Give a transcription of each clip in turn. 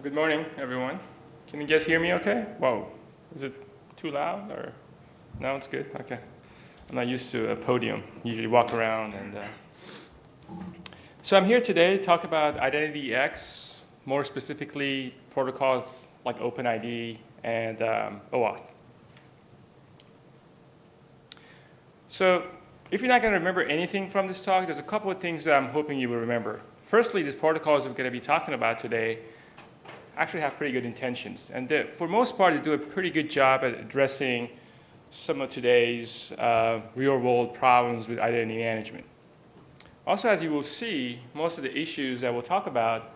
Good morning, everyone. Can you guys hear me okay? Whoa, is it too loud or? No, it's good, okay. I'm not used to a podium. Usually walk around and. So I'm here today to talk about Identity X, more specifically protocols like OpenID and OAuth. So if you're not going to remember anything from this talk, there's a couple of things that I'm hoping you will remember. Firstly, these protocols we're going to be talking about today actually have pretty good intentions. And for the most part, they do a pretty good job at addressing some of today's real-world problems with identity management. Also, as you will see, most of the issues that we'll talk about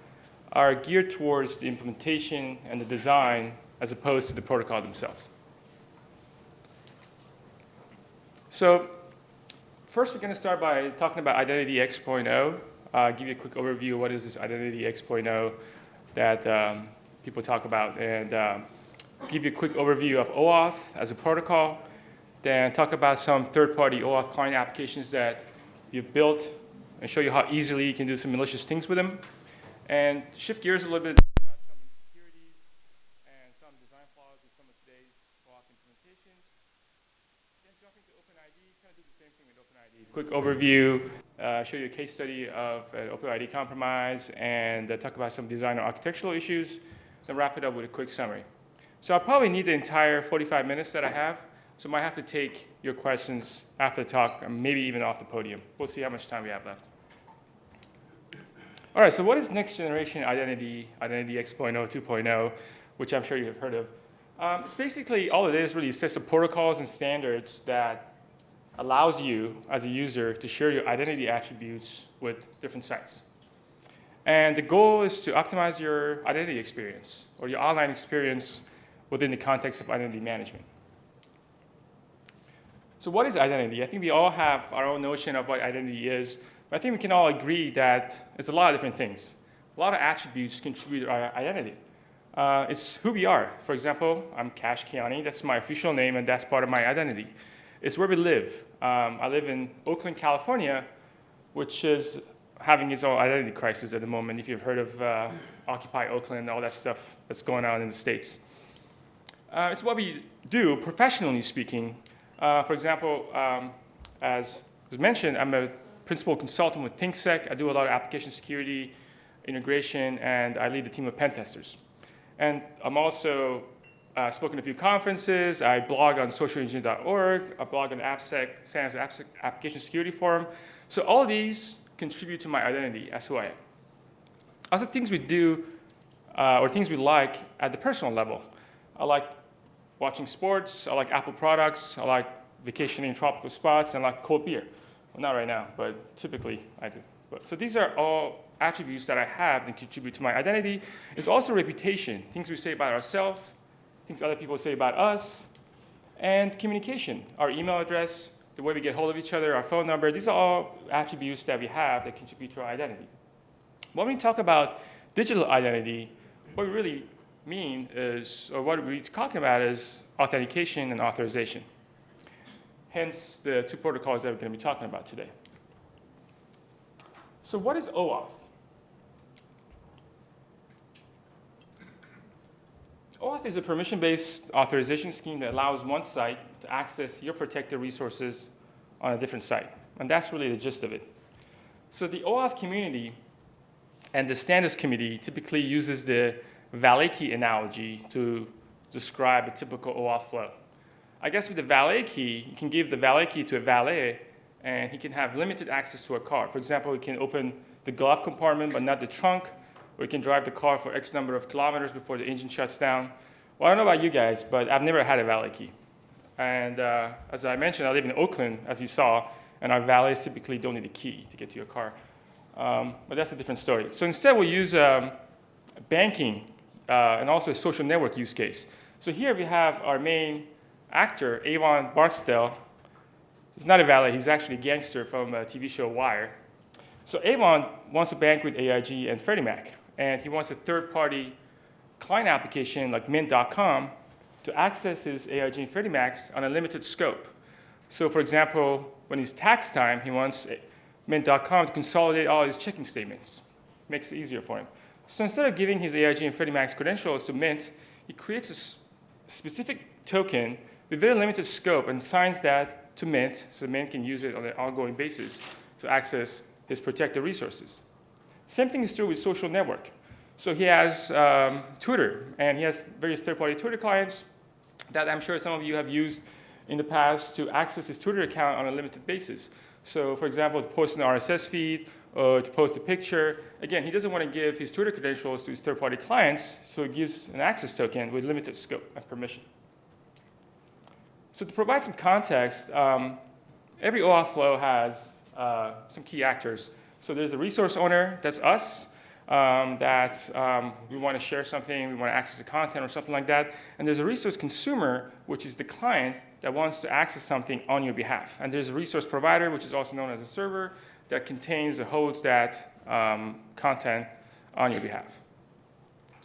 are geared towards the implementation and the design as opposed to the protocol themselves. So first, we're going to start by talking about Identity X.0. Give you a quick overview of what is this Identity X.0 that people talk about, and give you a quick overview of OAuth as a protocol, then talk about some third-party OAuth client applications that you've built, and show you how easily you can do some malicious things with them, and shift gears a little bit about some insecurities and some design flaws with some of today's OAuth implementations. Then jump into OpenID, kind of do the same thing with OpenID. Quick overview, show you a case study of an OpenID compromise, and talk about some design or architectural issues, then wrap it up with a quick summary. So I'll probably need the entire 45 minutes that I have, so I might have to take your questions after the talk, and maybe even off the podium. We'll see how much time we have left. All right, so what is next generation identity X.0, 2.0, which I'm sure you have heard of? It's basically, all it is really a set of protocols and standards that allows you, as a user, to share your identity attributes with different sites. And the goal is to optimize your identity experience, or your online experience within the context of identity management. So what is identity? I think we all have our own notion of what identity is, but I think we can all agree that it's a lot of different things. A lot of attributes contribute to our identity. It's who we are. For example, I'm Khash Kiani. That's my official name, and that's part of my identity. It's where we live. I live in Oakland, California, which is having its own identity crisis at the moment, if you've heard of Occupy Oakland, all that stuff that's going on in the States. It's what we do, professionally speaking. For example, as was mentioned, I'm a principal consultant with ThinkSec. I do a lot of application security, integration, and I lead a team of pen testers. And I'm also spoken at a few conferences. I blog on socialengineer.org. I blog on Santa's Application Security Forum. So all these contribute to my identity as who I am. Other things we do, or things we like at the personal level. I like watching sports. I like Apple products. I like vacationing in tropical spots, and I like cold beer. Well, not right now, but typically I do. So these are all attributes that I have that contribute to my identity. It's also reputation, things we say about ourselves, things other people say about us, and communication, our email address, the way we get hold of each other, our phone number. These are all attributes that we have that contribute to our identity. When we talk about digital identity, what we really mean is, or what we're talking about is authentication and authorization. Hence the two protocols that we're going to be talking about today. So what is OAuth? OAuth is a permission-based authorization scheme that allows one site to access your protected resources on a different site. And that's really the gist of it. So the OAuth community and the standards committee typically uses the valet key analogy to describe a typical OAuth flow. I guess with the valet key, you can give the valet key to a valet, and he can have limited access to a car. For example, he can open the glove compartment, but not the trunk, or he can drive the car for X number of kilometers before the engine shuts down. Well, I don't know about you guys, but I've never had a valet key. And as I mentioned, I live in Oakland, as you saw, and our valets typically don't need a key to get to your car. But that's a different story. So instead, we'll use banking and also a social network use case. So here we have our main actor, Avon Barksdale. He's not a valet, he's actually a gangster from a TV show Wire. So Avon wants to bank with AIG and Freddie Mac, and he wants a third-party client application like Mint.com to access his AIG and Freddie Macs on a limited scope. So for example, when it's tax time, he wants Mint.com to consolidate all his checking statements. Makes it easier for him. So instead of giving his AIG and Freddie Mac's credentials to Mint, he creates a specific token with very limited scope and assigns that to Mint, so Mint can use it on an ongoing basis to access his protected resources. Same thing is true with social network. So he has Twitter, and he has various third-party Twitter clients that I'm sure some of you have used in the past to access his Twitter account on a limited basis. So for example, to post an RSS feed or to post a picture. Again, he doesn't want to give his Twitter credentials to his third-party clients, so he gives an access token with limited scope and permission. So to provide some context, every OAuth flow has some key actors. So there's a resource owner, that's us, we want to share something, we want to access the content or something like that. And there's a resource consumer, which is the client that wants to access something on your behalf. And there's a resource provider, which is also known as a server, that contains or holds that content on your behalf.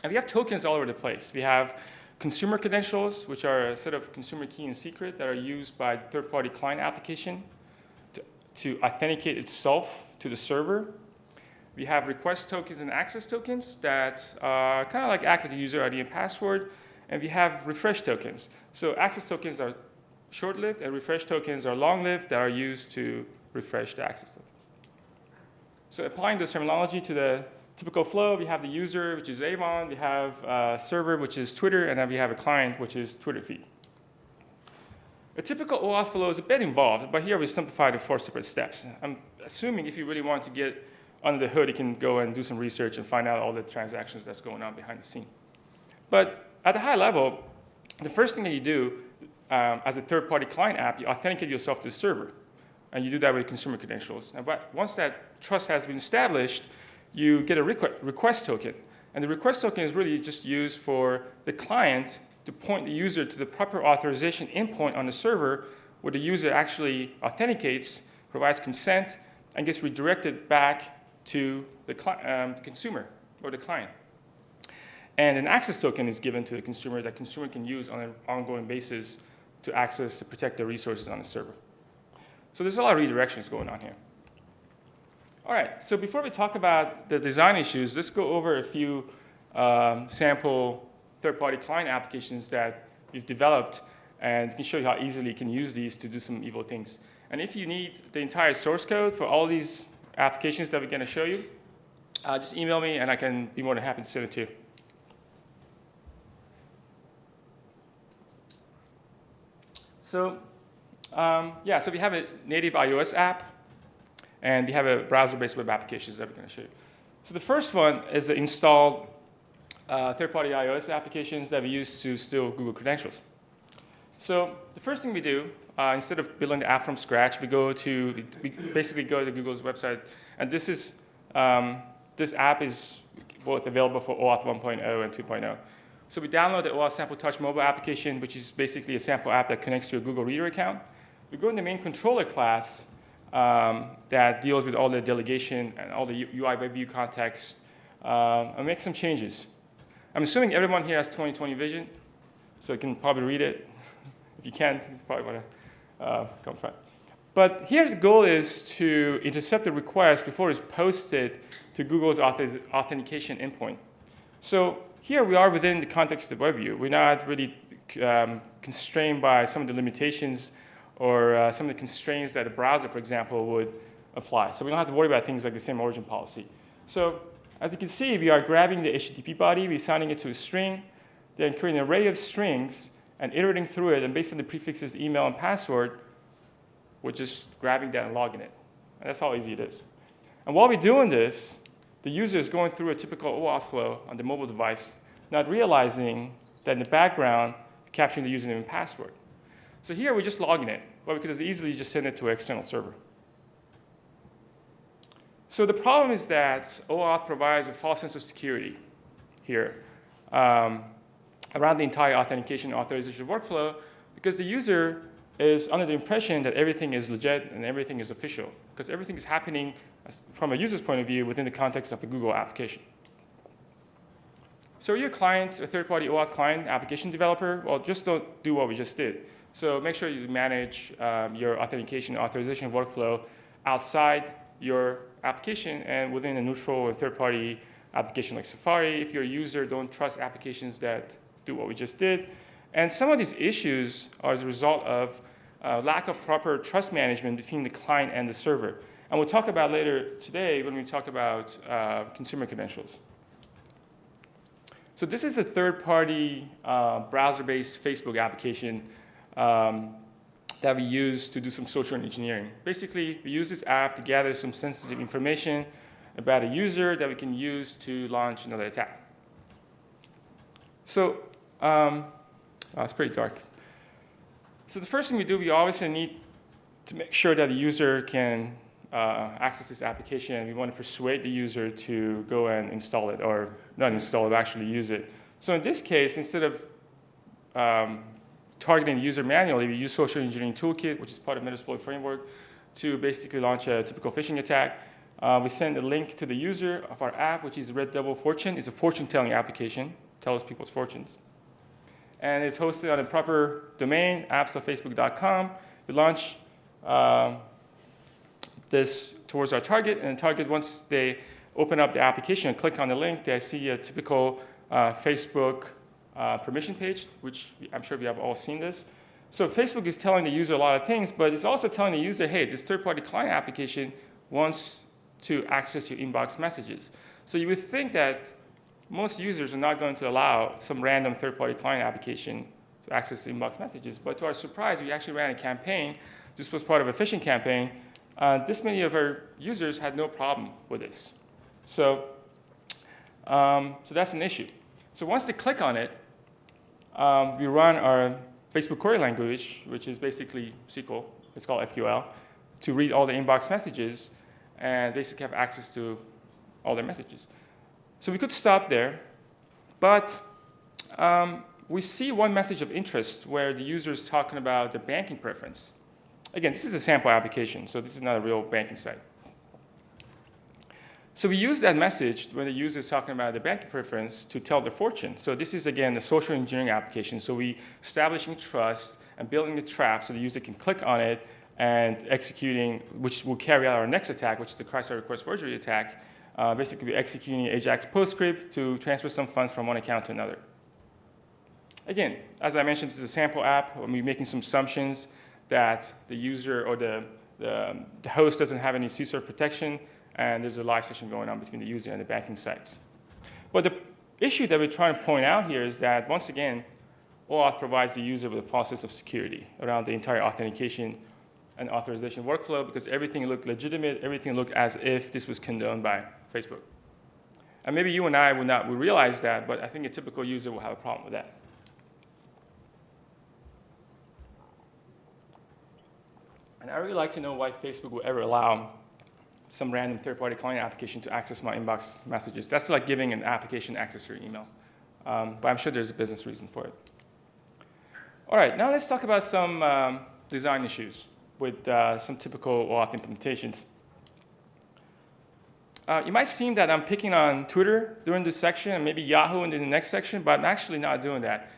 And we have tokens all over the place. We have consumer credentials, which are a set of consumer key and secret that are used by the third-party client application to authenticate itself to the server. We have request tokens and access tokens that kind of like act like a user ID and password. And we have refresh tokens. So access tokens are short-lived, and refresh tokens are long-lived that are used to refresh the access tokens. So applying this terminology to the typical flow, we have the user, which is Avon. We have a server, which is Twitter. And then we have a client, which is Twitter feed. A typical OAuth flow is a bit involved, but here we simplify to 4 separate steps. I'm assuming if you really want to get under the hood, you can go and do some research and find out all the transactions that's going on behind the scene. But at a high level, the first thing that you do as a third-party client app, you authenticate yourself to the server. And you do that with consumer credentials. And once that trust has been established, you get a request token. And the request token is really just used for the client to point the user to the proper authorization endpoint on the server where the user actually authenticates, provides consent, and gets redirected back to the consumer or the client. And an access token is given to the consumer that consumer can use on an ongoing basis to access to protect their resources on the server. So there's a lot of redirections going on here. All right, so before we talk about the design issues, let's go over a few sample third-party client applications that we've developed, and I can show you how easily you can use these to do some evil things. And if you need the entire source code for all these applications that we're going to show you, just email me, and I can be more than happy to send it to you. So so we have a native iOS app, and we have a browser-based web applications that we're going to show you. So the first one is the installed third-party iOS applications that we use to steal Google credentials. So the first thing we do, instead of building the app from scratch, we basically go to Google's website, and this app is both available for OAuth 1.0 and 2.0. So we download the OAuth Sample Touch mobile application, which is basically a sample app that connects to a Google Reader account. We go in the main controller class that deals with all the delegation and all the UI web view context, and make some changes. I'm assuming everyone here has 20/20 vision, so you can probably read it. If you can't, you probably want to come front. But here the goal is to intercept the request before it's posted to Google's authentication endpoint. So here we are within the context of the web view. We're not really constrained by some of the limitations or some of the constraints that a browser, for example, would apply. So we don't have to worry about things like the same origin policy. So as you can see, we are grabbing the HTTP body, we're assigning it to a string, then creating an array of strings and iterating through it, and based on the prefixes, email, and password, we're just grabbing that and logging it. And that's how easy it is. And while we're doing this, the user is going through a typical OAuth flow on the mobile device, not realizing that in the background, capturing the username and password. So here, we're just logging it. Well, we could easily just send it to an external server. So the problem is that OAuth provides a false sense of security here around the entire authentication and authorization workflow, because the user is under the impression that everything is legit and everything is official, because everything is happening from a user's point of view within the context of a Google application. So you're a client, a third-party OAuth client application developer, well, just don't do what we just did. So make sure you manage your authentication and authorization workflow outside your application and within a neutral or third-party application like Safari. If you're a user, don't trust applications that do what we just did. And some of these issues are as a result of lack of proper trust management between the client and the server. And we'll talk about later today when we talk about consumer credentials. So this is a third-party browser-based Facebook application that we use to do some social engineering. Basically, we use this app to gather some sensitive information about a user that we can use to launch another attack. So it's pretty dark. So the first thing we do, we obviously need to make sure that the user can access this application. We want to persuade the user to go and install it, or not install it, but actually use it. So in this case, instead of targeting the user manually, we use Social Engineering Toolkit, which is part of Metasploit framework, to basically launch a typical phishing attack. We send a link to the user of our app, which is Red Devil Fortune. It's a fortune-telling application, tells people's fortunes. And it's hosted on a proper domain, appsofacebook.com. We launch this towards our target, and the target, once they open up the application and click on the link, they see a typical Facebook permission page, which I'm sure we have all seen this. So Facebook is telling the user a lot of things, but it's also telling the user, hey, this third-party client application wants to access your inbox messages. So you would think that most users are not going to allow some random third-party client application to access the inbox messages. But to our surprise, we actually ran a campaign. This was part of a phishing campaign. This many of our users had no problem with this. So that's an issue. So once they click on it, we run our Facebook query language, which is basically SQL. It's called FQL, to read all the inbox messages and basically have access to all their messages. So we could stop there, but we see one message of interest where the user is talking about the banking preference. Again, this is a sample application, so this is not a real banking site. So we use that message when the user is talking about the banking preference to tell their fortune. So this is, again, the social engineering application. So we establishing trust and building the trap so the user can click on it and executing, which will carry out our next attack, which is the cross-site request forgery attack. Basically, we're executing AJAX postscript to transfer some funds from one account to another. Again, as I mentioned, this is a sample app. We're making some assumptions that the user or the host doesn't have any CSRF protection, and there's a live session going on between the user and the banking sites. But the issue that we're trying to point out here is that, once again, OAuth provides the user with a false sense of security around the entire authentication and authorization workflow, because everything looked legitimate, everything looked as if this was condoned by Facebook. And maybe you and I would realize that, but I think a typical user will have a problem with that. And I really like to know why Facebook would ever allow some random third-party client application to access my inbox messages. That's like giving an application access to your email. But I'm sure there's a business reason for it. All right, now let's talk about some design issues with some typical OAuth implementations. You might seem that I'm picking on Twitter during this section and maybe Yahoo in the next section, but I'm actually not doing that.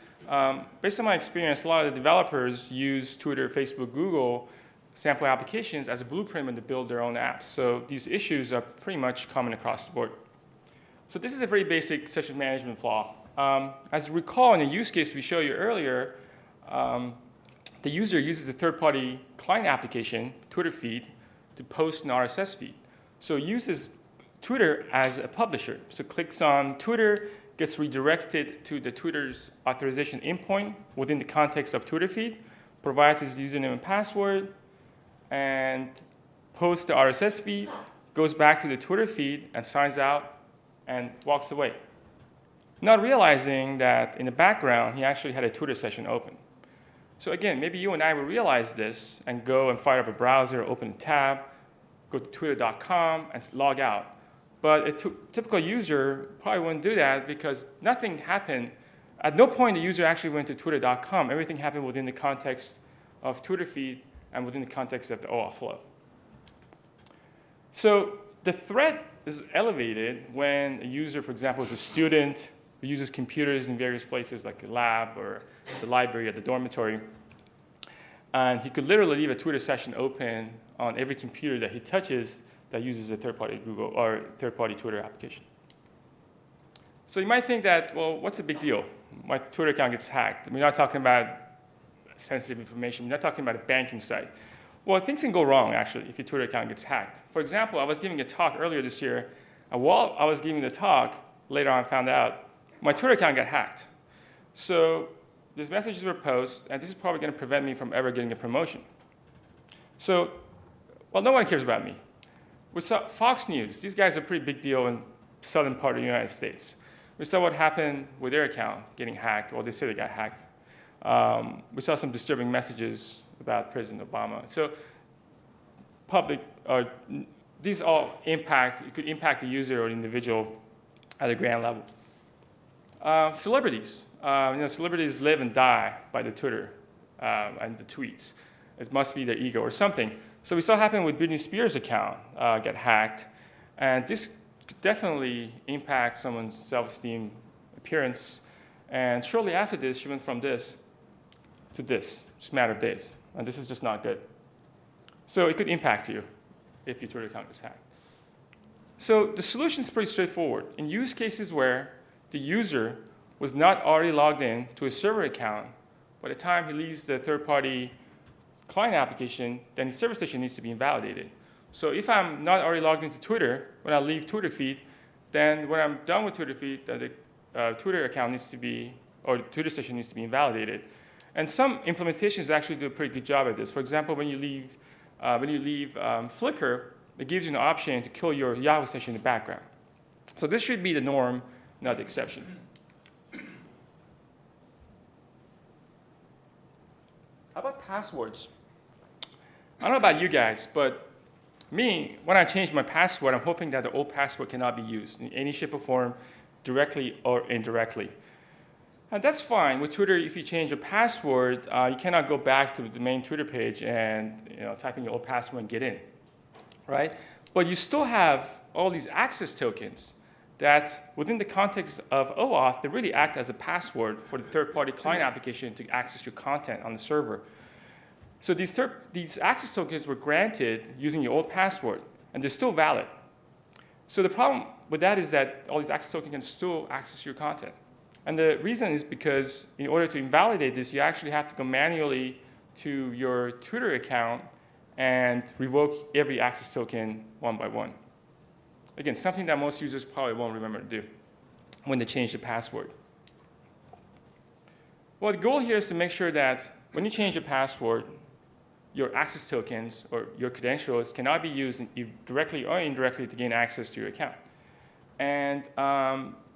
Based on my experience, a lot of the developers use Twitter, Facebook, Google sample applications as a blueprint when they build their own apps. So these issues are pretty much common across the board. So this is a very basic session management flaw. As you recall, in the use case we showed you earlier, the user uses a third-party client application, Twitter feed, to post an RSS feed. So it uses Twitter as a publisher. So clicks on Twitter, gets redirected to the Twitter's authorization endpoint within the context of Twitter feed, provides his username and password, and posts the RSS feed, goes back to the Twitter feed, and signs out and walks away. Not realizing that in the background, he actually had a Twitter session open. So again, maybe you and I will realize this and go and fire up a browser, open a tab, go to twitter.com, and log out. But a typical user probably wouldn't do that because nothing happened. At no point the user actually went to twitter.com. Everything happened within the context of Twitter feed and within the context of the Oauth Flow. So the threat is elevated when a user, for example, is a student who uses computers in various places like a lab or the library or the dormitory. And he could literally leave a Twitter session open on every computer that he touches that uses a third-party Google or third-party Twitter application. So you might think that, well, what's the big deal? My Twitter account gets hacked. We're not talking about sensitive information. We're not talking about a banking site. Well, things can go wrong, actually, if your Twitter account gets hacked. For example, I was giving a talk earlier this year, and while I was giving the talk, later on I found out my Twitter account got hacked. So these messages were posted, and this is probably going to prevent me from ever getting a promotion. So, well, no one cares about me. We saw Fox News. These guys are a pretty big deal in the southern part of the United States. We saw what happened with their account getting hacked. Well, they say they got hacked. We saw some disturbing messages about President Obama. So these all it could impact the user or the individual at a grand level. Celebrities. Celebrities live and die by the Twitter and the tweets. It must be their ego or something. So we saw happen with Britney Spears' account get hacked. And this could definitely impact someone's self-esteem, appearance. And shortly after this, she went from this to this, just a matter of days. And this is just not good. So it could impact you if your Twitter account is hacked. So the solution is pretty straightforward. In use cases where the user was not already logged in to a server account, by the time he leaves the third-party client application, then his server station needs to be invalidated. So if I'm not already logged into Twitter, when I leave Twitter feed, then when I'm done with Twitter feed, the Twitter account needs to be, or the Twitter station needs to be invalidated. And some implementations actually do a pretty good job at this. For example, when you leave Flickr, it gives you an option to kill your Yahoo session in the background. So this should be the norm, not the exception. How about passwords? I don't know about you guys, but me, when I change my password, I'm hoping that the old password cannot be used in any shape or form, directly or indirectly. And that's fine. With Twitter, if you change your password, you cannot go back to the main Twitter page and type in your old password and get in, right? But you still have all these access tokens that, within the context of OAuth, they really act as a password for the third-party client application to access your content on the server. So these access tokens were granted using your old password, and they're still valid. So the problem with that is that all these access tokens can still access your content. And the reason is because in order to invalidate this, you actually have to go manually to your Twitter account and revoke every access token one by one. Again, something that most users probably won't remember to do when they change the password. Well, the goal here is to make sure that when you change your password, your access tokens or your credentials cannot be used directly or indirectly to gain access to your account. And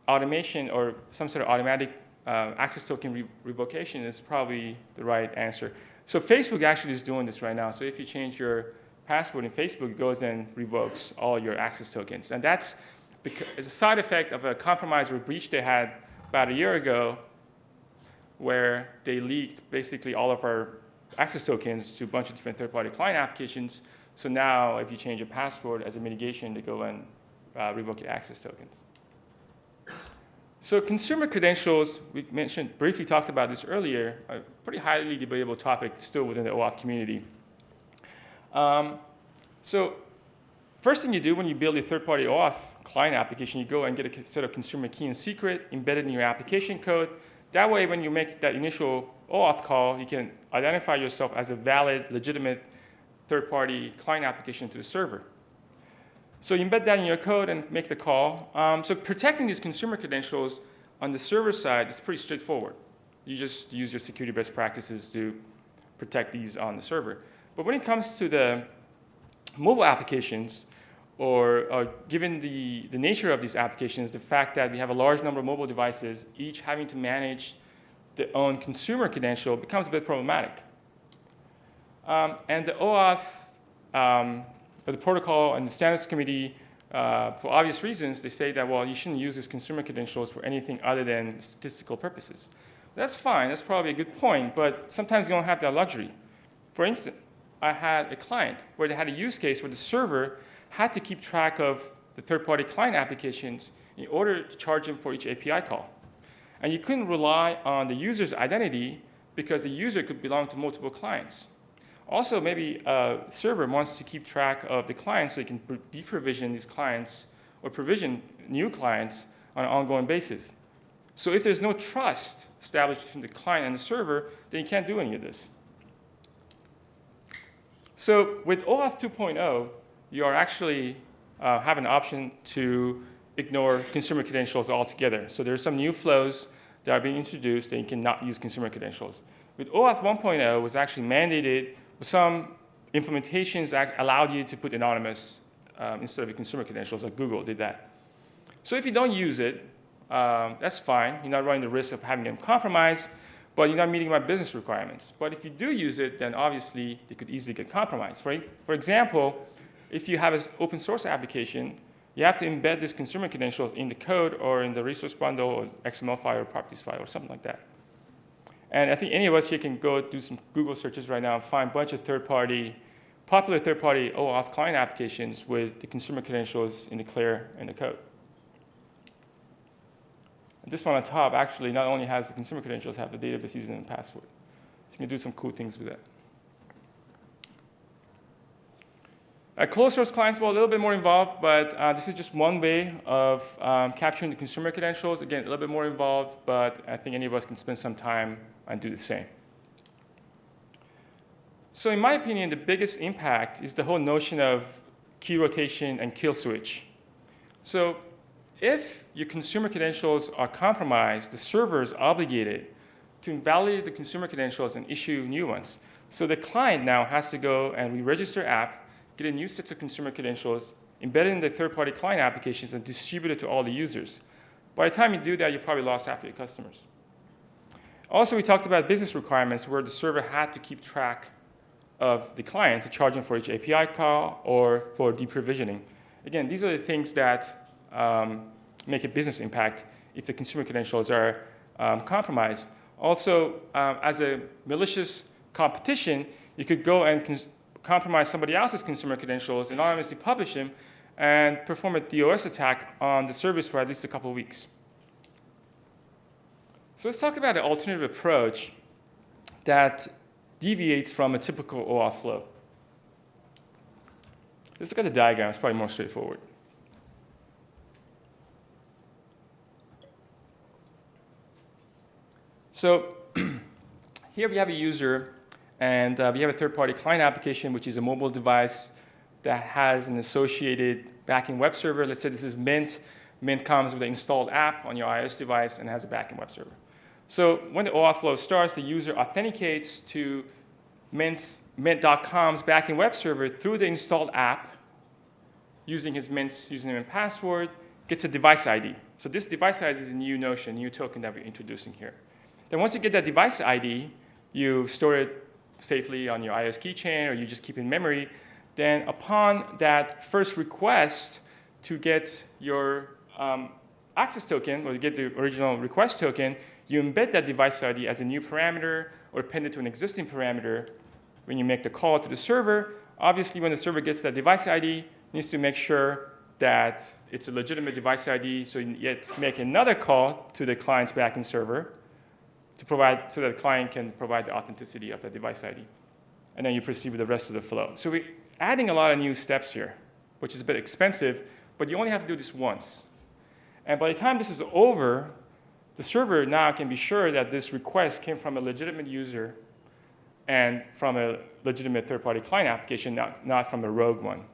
automation or some sort of automatic access token revocation is probably the right answer. So Facebook actually is doing this right now. So if you change your password in Facebook, it goes and revokes all your access tokens. And that's as a side effect of a compromise or breach they had about a year ago where they leaked basically all of our access tokens to a bunch of different third-party client applications. So now if you change your password as a mitigation, they go and revoke your access tokens. So consumer credentials, we briefly talked about this earlier, a pretty highly debatable topic still within the OAuth community. So first thing you do when you build a third-party OAuth client application, you go and get a set of consumer key and secret embedded in your application code. That way, when you make that initial OAuth call, you can identify yourself as a valid, legitimate third-party client application to the server. So you embed that in your code and make the call. So protecting these consumer credentials on the server side is pretty straightforward. You just use your security best practices to protect these on the server. But when it comes to the mobile applications, or given the nature of these applications, the fact that we have a large number of mobile devices, each having to manage their own consumer credential becomes a bit problematic. And the OAuth, the protocol and the standards committee, for obvious reasons, they say that, well, you shouldn't use these consumer credentials for anything other than statistical purposes. That's fine. That's probably a good point. But sometimes you don't have that luxury. For instance, I had a client where they had a use case where the server had to keep track of the third-party client applications in order to charge them for each API call. And you couldn't rely on the user's identity because the user could belong to multiple clients. Also, maybe a server wants to keep track of the clients so you can deprovision these clients or provision new clients on an ongoing basis. So if there's no trust established between the client and the server, then you can't do any of this. So with OAuth 2.0, you are actually have an option to ignore consumer credentials altogether. So there's some new flows that are being introduced that you cannot use consumer credentials. With OAuth 1.0, it was actually mandated. Some implementations allowed you to put anonymous instead of consumer credentials, like Google did that. So if you don't use it, that's fine. You're not running the risk of having them compromised, but you're not meeting my business requirements. But if you do use it, then obviously they could easily get compromised. For example, if you have an open source application, you have to embed these consumer credentials in the code or in the resource bundle or XML file or properties file or something like that. And I think any of us here can go do some Google searches right now and find a bunch of popular third-party OAuth client applications with the consumer credentials in the clear and the code. And this one on top actually not only has the consumer credentials, have the database username and password. So you can do some cool things with that. Closed source clients are a little bit more involved, but this is just one way of capturing the consumer credentials. Again, a little bit more involved, but I think any of us can spend some time and do the same. So in my opinion, the biggest impact is the whole notion of key rotation and kill switch. So if your consumer credentials are compromised, the server is obligated to invalidate the consumer credentials and issue new ones. So the client now has to go and re-register app, get a new set of consumer credentials, embed it in the third-party client applications, and distribute it to all the users. By the time you do that, you probably lost half of your customers. Also, we talked about business requirements where the server had to keep track of the client to charge them for each API call or for deprovisioning. Again, these are the things that make a business impact if the consumer credentials are compromised. Also, as a malicious competition, you could go and compromise somebody else's consumer credentials, anonymously publish them, and perform a DOS attack on the service for at least a couple of weeks. So let's talk about an alternative approach that deviates from a typical OAuth flow. Let's look at the diagram. It's probably more straightforward. So here we have a user, and we have a third-party client application, which is a mobile device that has an associated backend web server. Let's say this is Mint. Mint comes with an installed app on your iOS device and has a backend web server. So when the OAuth flow starts, the user authenticates to Mint.com's backend web server through the installed app using his Mint's username and password, gets a device ID. So this device ID is a new notion, new token that we're introducing here. Then once you get that device ID, you store it safely on your iOS keychain or you just keep it in memory. Then upon that first request to get your access token or to get the original request token, you embed that device ID as a new parameter or append it to an existing parameter when you make the call to the server. Obviously, when the server gets that device ID, it needs to make sure that it's a legitimate device ID, so you make another call to the client's backend server to provide, so that the client can provide the authenticity of that device ID. And then you proceed with the rest of the flow. So we're adding a lot of new steps here, which is a bit expensive, but you only have to do this once. And by the time this is over, the server now can be sure that this request came from a legitimate user and from a legitimate third-party client application, not from a rogue one.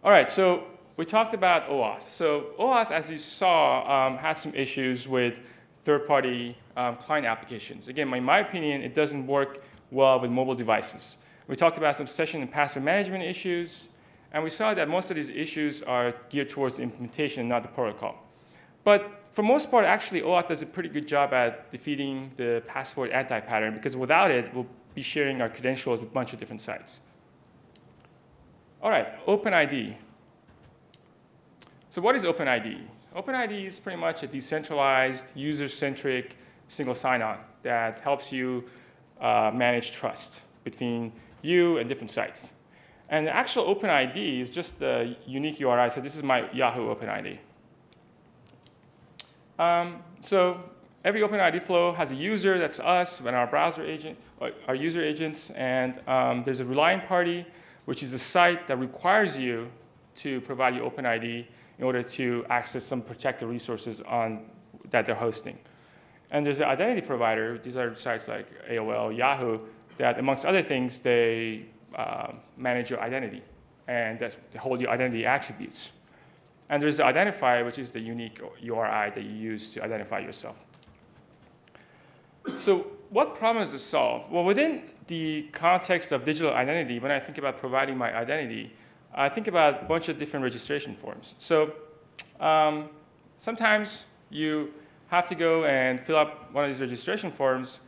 All right, so we talked about OAuth. So OAuth, as you saw, had some issues with third-party client applications. Again, in my opinion, it doesn't work well with mobile devices. We talked about some session and password management issues, and we saw that most of these issues are geared towards the implementation, not the protocol. But for most part, actually, OAuth does a pretty good job at defeating the password anti-pattern, because without it, we'll be sharing our credentials with a bunch of different sites. All right, OpenID. So what is OpenID? OpenID is pretty much a decentralized, user-centric single sign-on that helps you manage trust between you and different sites. And the actual OpenID is just the unique URI. So this is my Yahoo OpenID. So every OpenID flow has a user, that's us, and our browser agent, our user agents, and there's a relying party, which is a site that requires you to provide your OpenID in order to access some protected resources that they're hosting. And there's an identity provider. These are sites like AOL, Yahoo, that amongst other things, they manage your identity. And they hold your identity attributes. And there's the identifier, which is the unique URI that you use to identify yourself. So what problem does this solve? Well, within the context of digital identity, when I think about providing my identity, I think about a bunch of different registration forms. So sometimes you have to go and fill up one of these registration forms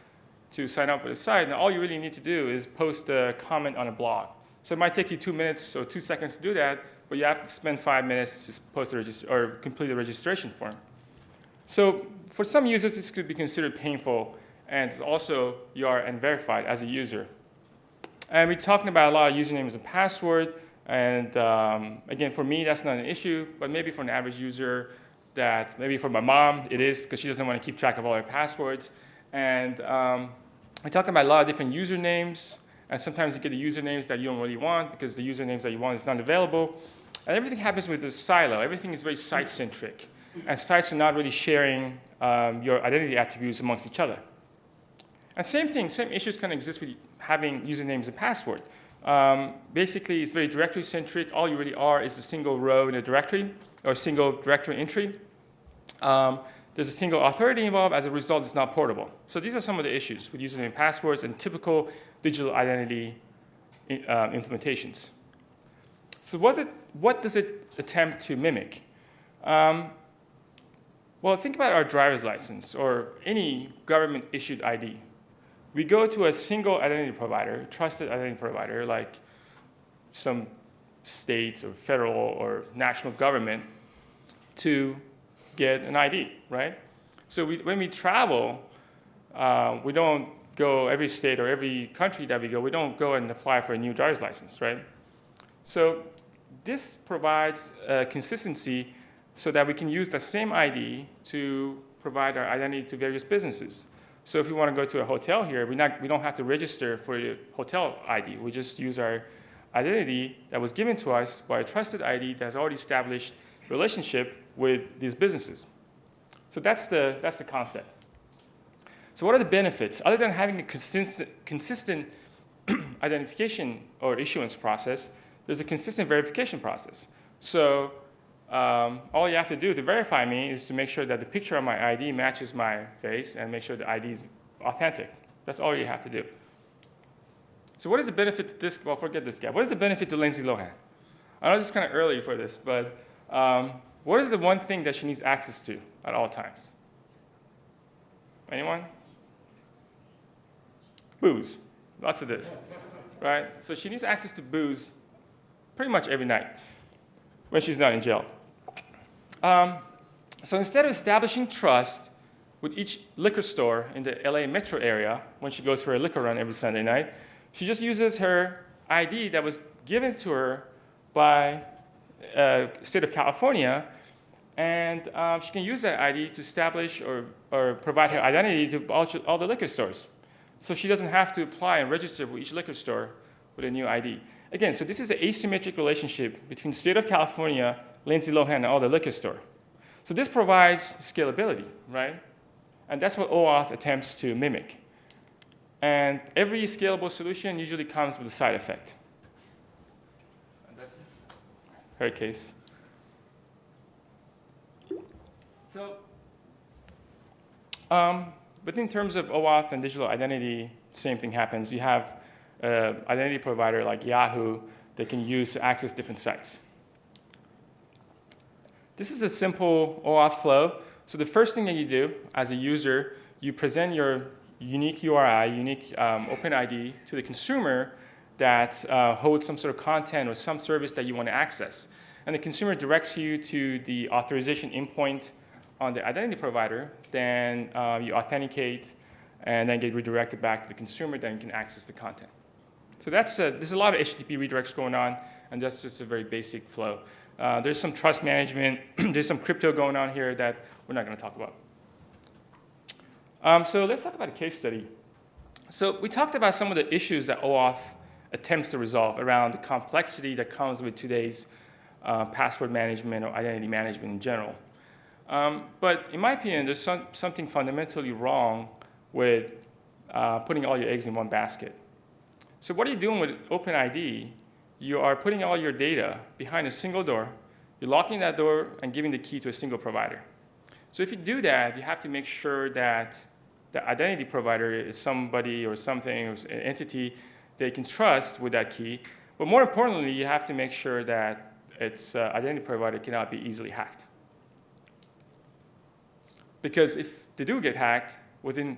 to sign up with a site, and all you really need to do is post a comment on a blog. So it might take you 2 minutes or 2 seconds to do that, but you have to spend 5 minutes to post or complete the registration form. So for some users, this could be considered painful, and also you are unverified as a user. And we're talking about a lot of usernames and password, and again, for me, that's not an issue, but maybe for an average user, that maybe for my mom, it is because she doesn't want to keep track of all her passwords. And we're talking about a lot of different usernames, and sometimes you get the usernames that you don't really want because the usernames that you want is not available. And everything happens with the silo. Everything is very site-centric, and sites are not really sharing your identity attributes amongst each other. And same issues can exist with having usernames and password. Basically, it's very directory-centric. All you really are is a single row in a directory, or a single directory entry. There's a single authority involved. As a result, it's not portable. So these are some of the issues with username and passwords and typical digital identity implementations. So what does it attempt to mimic? Well, think about our driver's license or any government-issued ID. We go to a single identity provider, trusted identity provider, like some state or federal or national government, to get an ID, right? So when we travel, we don't go every state or every country that we don't go and apply for a new driver's license, right? So this provides consistency so that we can use the same ID to provide our identity to various businesses. So if we want to go to a hotel here, we don't have to register for the hotel ID. We just use our identity that was given to us by a trusted ID that has already established relationship with these businesses. So that's the concept. So what are the benefits? Other than having a consistent identification or issuance process, there's a consistent verification process. So all you have to do to verify me is to make sure that the picture on my ID matches my face and make sure the ID is authentic. That's all you have to do. So what is the benefit to this? Well, forget this guy. What is the benefit to Lindsay Lohan? I know this is kind of early for this, but what is the one thing that she needs access to at all times? Anyone? Booze. Lots of this, right? So she needs access to booze pretty much every night when she's not in jail. So instead of establishing trust with each liquor store in the LA metro area when she goes for a liquor run every Sunday night, she just uses her ID that was given to her by state of California, and she can use that ID to establish or provide her identity to all the liquor stores. So she doesn't have to apply and register with each liquor store with a new ID. Again, so this is an asymmetric relationship between the state of California, Lindsay Lohan, and all the liquor store. So this provides scalability, right? And that's what OAuth attempts to mimic. And every scalable solution usually comes with a side effect. And that's her case. So, but in terms of OAuth and digital identity, same thing happens. You have an identity provider like Yahoo that can use to access different sites. This is a simple OAuth flow. So the first thing that you do as a user, you present your unique URI, unique OpenID to the consumer that holds some sort of content or some service that you want to access. And the consumer directs you to the authorization endpoint on the identity provider. Then you authenticate and then get redirected back to the consumer. Then you can access the content. So there's a lot of HTTP redirects going on, and that's just a very basic flow. There's some trust management. There's some crypto going on here that we're not going to talk about. So let's talk about a case study. So we talked about some of the issues that OAuth attempts to resolve around the complexity that comes with today's password management or identity management in general. But in my opinion, there's something fundamentally wrong with putting all your eggs in one basket. So what are you doing with OpenID? You are putting all your data behind a single door. You're locking that door and giving the key to a single provider. So if you do that, you have to make sure that the identity provider is somebody or something, or an entity they can trust with that key. But more importantly, you have to make sure that its identity provider cannot be easily hacked. Because if they do get hacked,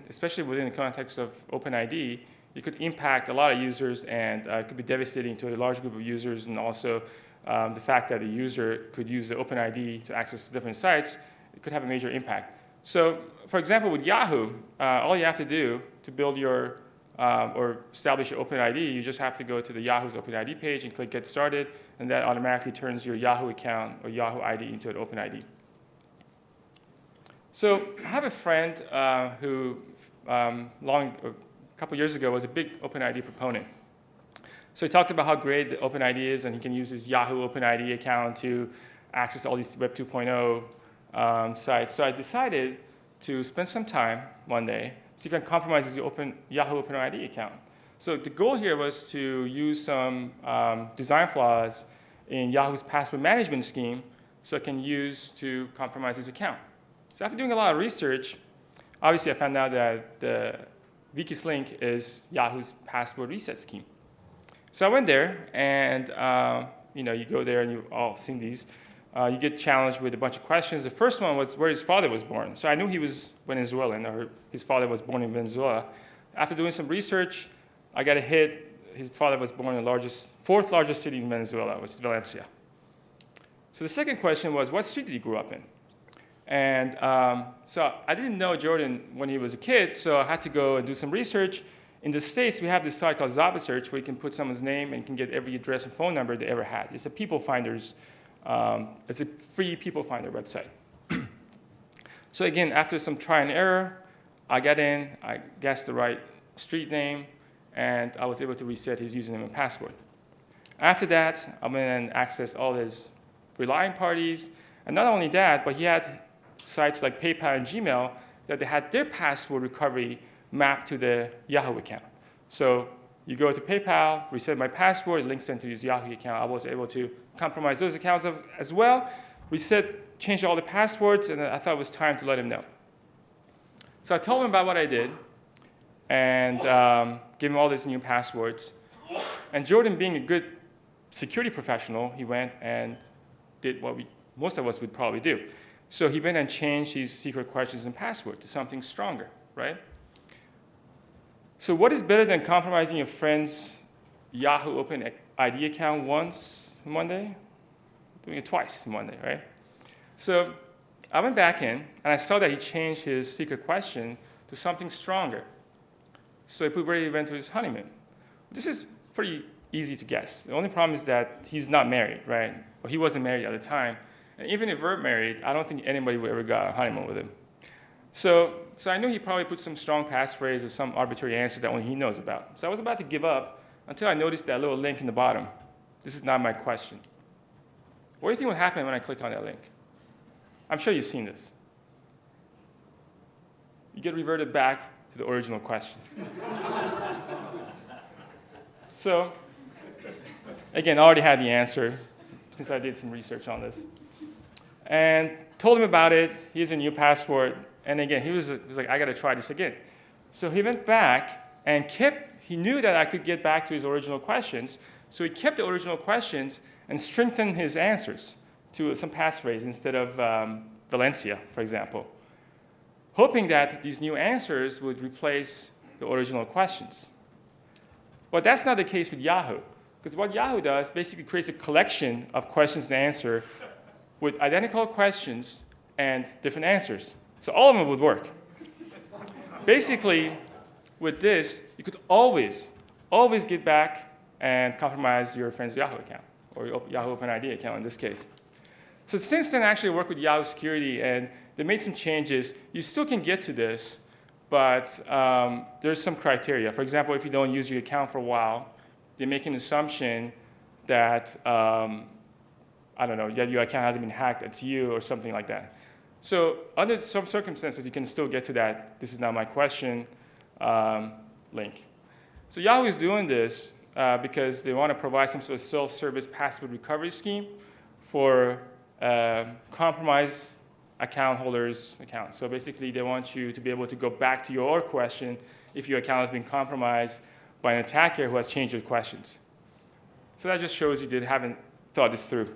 especially within the context of OpenID, it could impact a lot of users, and it could be devastating to a large group of users, and also the fact that the user could use the OpenID to access different sites, it could have a major impact. So, for example, with Yahoo, all you have to do to build your or establish your OpenID, you just have to go to the Yahoo's OpenID page and click Get Started, and that automatically turns your Yahoo account or Yahoo ID into an OpenID. So I have a friend who, a couple years ago, was a big OpenID proponent. So he talked about how great the OpenID is, and he can use his Yahoo OpenID account to access all these Web 2.0 sites. So I decided to spend some time one day, see if I can compromise his Yahoo OpenID account. So the goal here was to use some design flaws in Yahoo's password management scheme so I can use to compromise his account. So after doing a lot of research, obviously I found out that the weakest link is Yahoo's password reset scheme. So I went there, and you go there, and you've all seen these. You get challenged with a bunch of questions. The first one was where his father was born. So I knew he was Venezuelan, or his father was born in Venezuela. After doing some research, I got a hit. His father was born in the fourth largest city in Venezuela, which is Valencia. So the second question was, what street did he grow up in? And so I didn't know Jordan when he was a kid, so I had to go and do some research. In the States, we have this site called Zaba Search where you can put someone's name and you can get every address and phone number they ever had. It's a people finders. It's a free people finder website. So again, after some try and error, I got in, I guessed the right street name, and I was able to reset his username and password. After that, I went and accessed all his relying parties. And not only that, but he had sites like PayPal and Gmail that they had their password recovery mapped to the Yahoo account. So you go to PayPal, reset my password, it links into his Yahoo account. I was able to compromise those accounts as well, change all the passwords, and I thought it was time to let him know. So I told him about what I did and gave him all these new passwords. And Jordan, being a good security professional, he went and did what most of us would probably do. So he went and changed his secret questions and password to something stronger, right? So what is better than compromising your friend's Yahoo OpenID account once in one day? Doing it twice in one day, right? So I went back in, and I saw that he changed his secret question to something stronger. So he put where he went to his honeymoon. This is pretty easy to guess. The only problem is that he's not married, right? Or he wasn't married at the time. And even if we're married, I don't think anybody would ever go on a honeymoon with him. So I knew he probably put some strong passphrase or some arbitrary answer that only he knows about. So I was about to give up until I noticed that little link in the bottom. This is not my question. What do you think would happen when I click on that link? I'm sure you've seen this. You get reverted back to the original question. So again, I already had the answer since I did some research on this. And told him about it. Here's a new password. And again, he was like, I got to try this again. So he went back and he knew that I could get back to his original questions. So he kept the original questions and strengthened his answers to some passphrase instead of Valencia, for example, hoping that these new answers would replace the original questions. But that's not the case with Yahoo, because what Yahoo does basically creates a collection of questions and answers with identical questions and different answers. So all of them would work. Basically, with this, you could always get back and compromise your friend's Yahoo account, or your Yahoo OpenID account in this case. So since then, I actually worked with Yahoo Security, and they made some changes. You still can get to this, but there's some criteria. For example, if you don't use your account for a while, they make an assumption that I don't know, that your account hasn't been hacked, it's you or something like that. So under some circumstances, you can still get to that "this is not my question" link. So Yahoo is doing this because they want to provide some sort of self-service password recovery scheme for compromised account holders' accounts. So basically, they want you to be able to go back to your question if your account has been compromised by an attacker who has changed your questions. So that just shows you they haven't thought this through.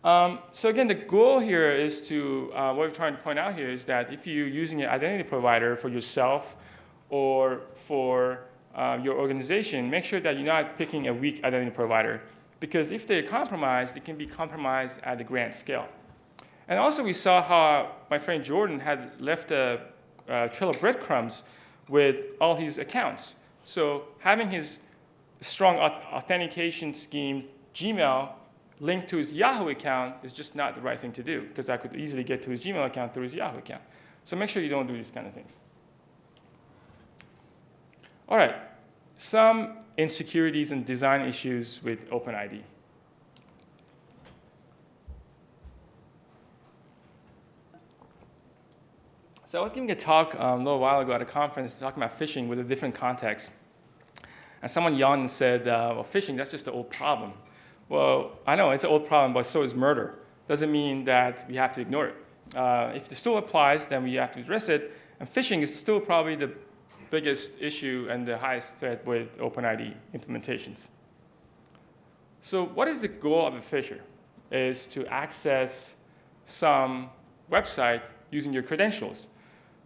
So again, the goal here is to, what we're trying to point out here is that if you're using an identity provider for yourself or for your organization, make sure that you're not picking a weak identity provider. Because if they're compromised, it can be compromised at a grand scale. And also we saw how my friend Jordan had left a trail of breadcrumbs with all his accounts. So having his strong authentication scheme, Gmail, linked to his Yahoo account is just not the right thing to do, because I could easily get to his Gmail account through his Yahoo account. So make sure you don't do these kind of things. All right, some insecurities and design issues with OpenID. So I was giving a talk a little while ago at a conference talking about phishing with a different context. And someone yawned and said, well, phishing, that's just an old problem. Well, I know it's an old problem, but so is murder. Doesn't mean that we have to ignore it. If it still applies, then we have to address it. And phishing is still probably the biggest issue and the highest threat with OpenID implementations. So what is the goal of a phisher? Is to access some website using your credentials.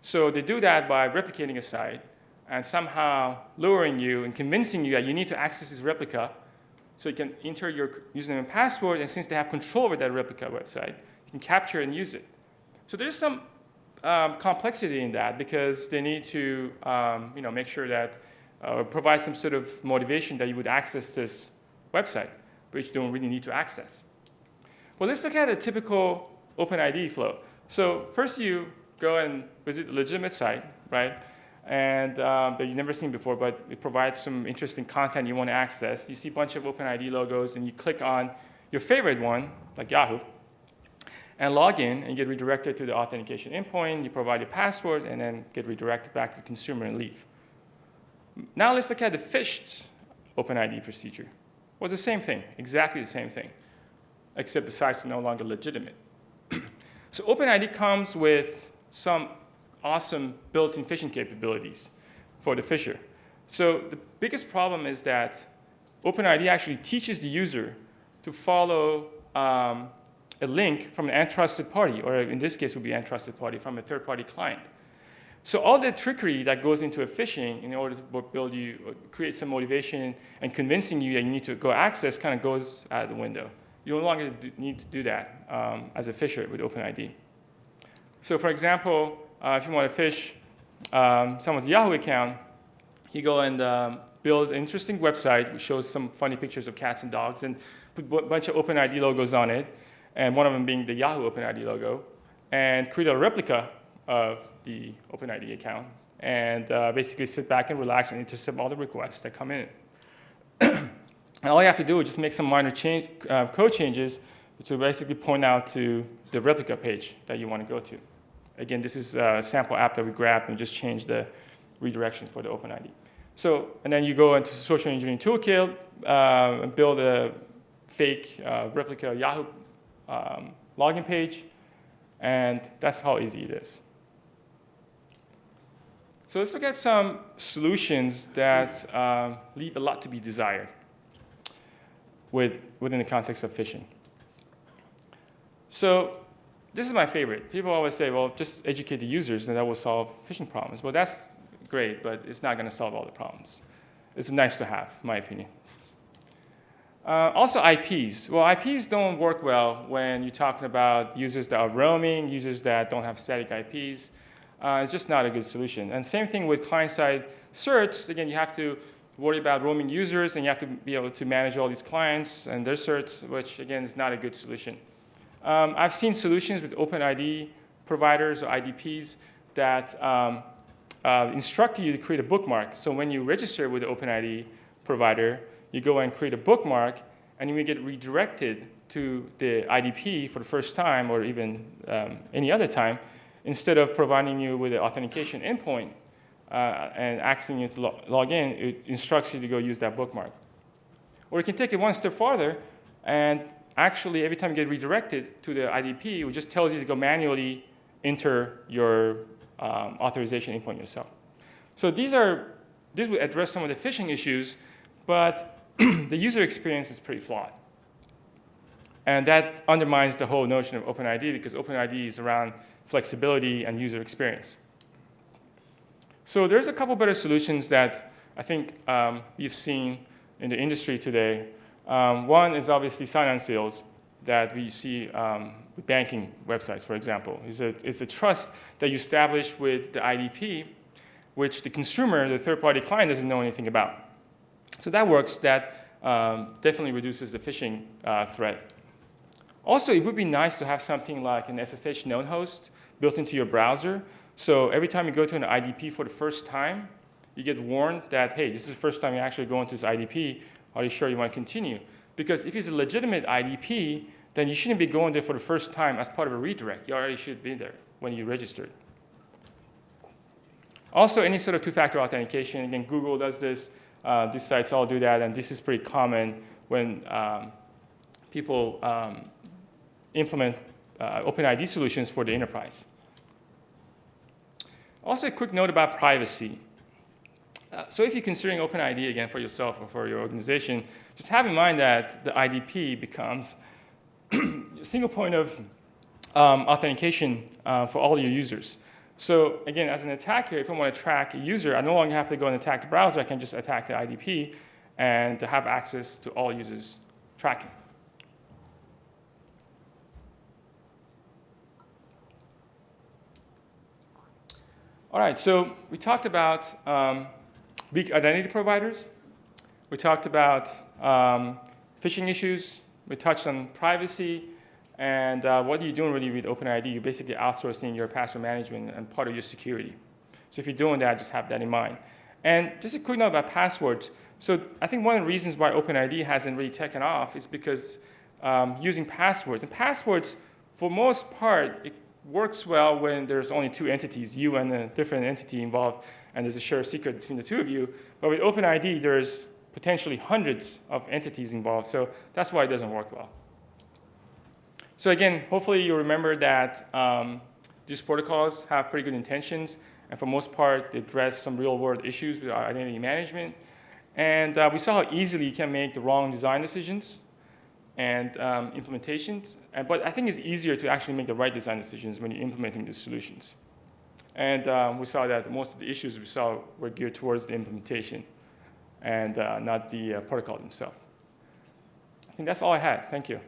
So they do that by replicating a site and somehow luring you and convincing you that you need to access this replica so you can enter your username and password, and since they have control over that replica website, you can capture and use it. So there's some complexity in that because they need to make sure that provide some sort of motivation that you would access this website, which you don't really need to access. Well, let's look at a typical OpenID flow. So first you go and visit a legitimate site, right? And that you've never seen before, but it provides some interesting content you want to access. You see a bunch of OpenID logos, and you click on your favorite one, like Yahoo, and log in and get redirected to the authentication endpoint. You provide your password, and then get redirected back to the consumer and leave. Now let's look at the phished OpenID procedure. Well, it's the same thing, exactly the same thing, except the sites are no longer legitimate. So OpenID comes with some awesome built-in phishing capabilities for the phisher. So the biggest problem is that OpenID actually teaches the user to follow a link from an untrusted party, or in this case would be an untrusted party from a third-party client. So all the trickery that goes into a phishing in order to create some motivation and convincing you that you need to go access kind of goes out the window. You no longer need to do that as a phisher with OpenID. So for example, if you want to phish someone's Yahoo account, you go and build an interesting website which shows some funny pictures of cats and dogs and put a bunch of OpenID logos on it, and one of them being the Yahoo OpenID logo, and create a replica of the OpenID account, and basically sit back and relax and intercept all the requests that come in. And all you have to do is just make some minor code changes to basically point out to the replica page that you want to go to. Again, this is a sample app that we grabbed and just changed the redirection for the OpenID. So, and then you go into social engineering toolkit and build a fake replica Yahoo login page, and that's how easy it is. So let's look at some solutions that leave a lot to be desired within the context of phishing. So this is my favorite. People always say, well, just educate the users and that will solve phishing problems. Well, that's great, but it's not going to solve all the problems. It's nice to have, in my opinion. Also IPs. Well, IPs don't work well when you're talking about users that are roaming, users that don't have static IPs. It's just not a good solution. And same thing with client-side certs. Again, you have to worry about roaming users, and you have to be able to manage all these clients and their certs, which, again, is not a good solution. I've seen solutions with OpenID providers or IDPs that instruct you to create a bookmark. So when you register with the OpenID provider, you go and create a bookmark, and you may get redirected to the IDP for the first time or even any other time, instead of providing you with an authentication endpoint and asking you to log in, it instructs you to go use that bookmark. Or you can take it one step farther, and actually every time you get redirected to the IDP, it just tells you to go manually enter your authorization endpoint yourself. So this will address some of the phishing issues, but the user experience is pretty flawed. And that undermines the whole notion of OpenID, because OpenID is around flexibility and user experience. So there's a couple better solutions that I think we've seen in the industry today. One is obviously sign-on seals that we see with banking websites, for example. It's a trust that you establish with the IDP, which the consumer, the third-party client, doesn't know anything about. So that works. That definitely reduces the phishing threat. Also, it would be nice to have something like an SSH known host built into your browser. So every time you go to an IDP for the first time, you get warned that, hey, this is the first time you actually go into this IDP. Are you sure you want to continue? Because if it's a legitimate IDP, then you shouldn't be going there for the first time as part of a redirect. You already should be there when you registered. Also, any sort of two-factor authentication. Again, Google does this. These sites all do that, and this is pretty common when people implement OpenID solutions for the enterprise. Also, a quick note about privacy. So if you're considering OpenID again for yourself or for your organization, just have in mind that the IDP becomes a single point of authentication for all your users. So again, as an attacker, if I want to track a user, I no longer have to go and attack the browser. I can just attack the IDP and have access to all users' tracking. All right, so we talked about weak identity providers. We talked about phishing issues. We touched on privacy. And what are you doing really with OpenID? You're basically outsourcing your password management and part of your security. So if you're doing that, just have that in mind. And just a quick note about passwords. So I think one of the reasons why OpenID hasn't really taken off is because using passwords. And passwords, for most part, it works well when there's only two entities, you and a different entity involved, and there's a shared secret between the two of you. But with OpenID, there's potentially hundreds of entities involved. So that's why it doesn't work well. So again, hopefully you remember that these protocols have pretty good intentions, and for most part, they address some real-world issues with our identity management. And we saw how easily you can make the wrong design decisions and implementations. But I think it's easier to actually make the right design decisions when you're implementing these solutions. And we saw that most of the issues we saw were geared towards the implementation and not the protocol themselves. I think that's all I had. Thank you.